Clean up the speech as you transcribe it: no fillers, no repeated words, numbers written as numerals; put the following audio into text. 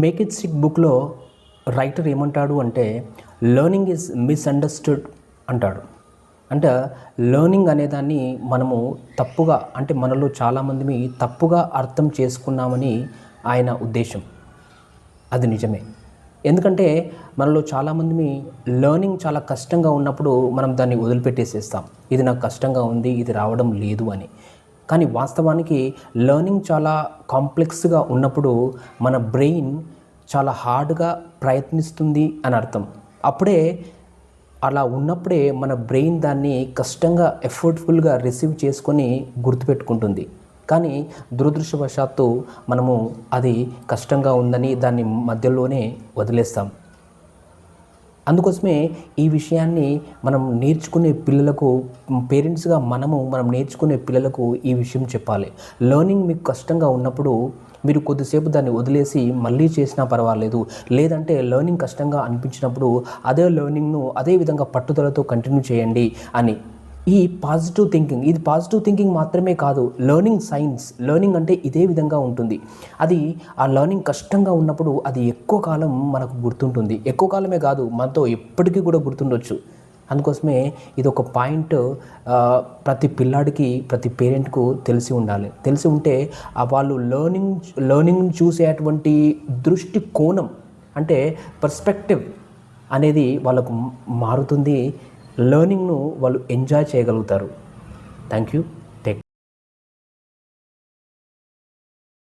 Make it sick బుక్లో writer ఏమంటాడు అంటే లెర్నింగ్ ఈజ్ మిస్అండర్స్టూడ్ అంటాడు. అంటే లెర్నింగ్ అనేదాన్ని మనము తప్పుగా, అంటే మనలో చాలామంది తప్పుగా అర్థం చేసుకున్నామని ఆయన ఉద్దేశం. అది నిజమే. ఎందుకంటే మనలో చాలామంది లెర్నింగ్ చాలా కష్టంగా ఉన్నప్పుడు మనం దాన్ని వదిలిపెట్టేసేస్తాం. ఇది నాకు కష్టంగా ఉంది, ఇది రావడం లేదు అని. కానీ వాస్తవానికి లెర్నింగ్ చాలా కాంప్లెక్స్గా ఉన్నప్పుడు మన బ్రెయిన్ చాలా హార్డ్గా ప్రయత్నిస్తుంది అని అర్థం. అప్పుడే అలా ఉన్నప్పుడే మన బ్రెయిన్ దాన్ని కష్టంగా ఎఫర్ట్ఫుల్గా రిసీవ్ చేసుకొని గుర్తుపెట్టుకుంటుంది. కానీ దురదృష్టవశాత్తు మనము అది కష్టంగా ఉందని దాన్ని మధ్యలోనే వదిలేస్తాం. అందుకోసమే ఈ విషయాన్ని మనం నేర్చుకునే పిల్లలకు, పేరెంట్స్గా మనం నేర్చుకునే పిల్లలకు ఈ విషయం చెప్పాలి. లెర్నింగ్ మీకు కష్టంగా ఉన్నప్పుడు మీరు కొద్దిసేపు దాన్ని వదిలేసి మళ్ళీ చేసినా పర్వాలేదు. లేదంటే లెర్నింగ్ కష్టంగా అనిపించినప్పుడు అదే లెర్నింగ్ను అదే విధంగా పట్టుదలతో కంటిన్యూ చేయండి అని. ఈ పాజిటివ్ థింకింగ్, ఇది పాజిటివ్ థింకింగ్ మాత్రమే కాదు, లెర్నింగ్ సైన్స్. లెర్నింగ్ అంటే ఇదే విధంగా ఉంటుంది. అది ఆ లెర్నింగ్ కష్టంగా ఉన్నప్పుడు అది ఎక్కువ కాలం మనకు గుర్తుంటుంది. ఎక్కువ కాలమే కాదు, మనతో ఎప్పటికీ కూడా గుర్తుండొచ్చు. అందుకోసమే ఇది ఒక పాయింట్ ప్రతి పిల్లాడికి, ప్రతి పేరెంట్కు తెలిసి ఉండాలి. తెలిసి ఉంటే వాళ్ళు లెర్నింగ్ చూసేటువంటి దృష్టి కోణం, అంటే పర్స్పెక్టివ్ అనేది వాళ్ళకు మారుతుంది. లెర్నింగ్ను వాళ్ళు ఎంజాయ్ చేయగలుగుతారు. Thank you.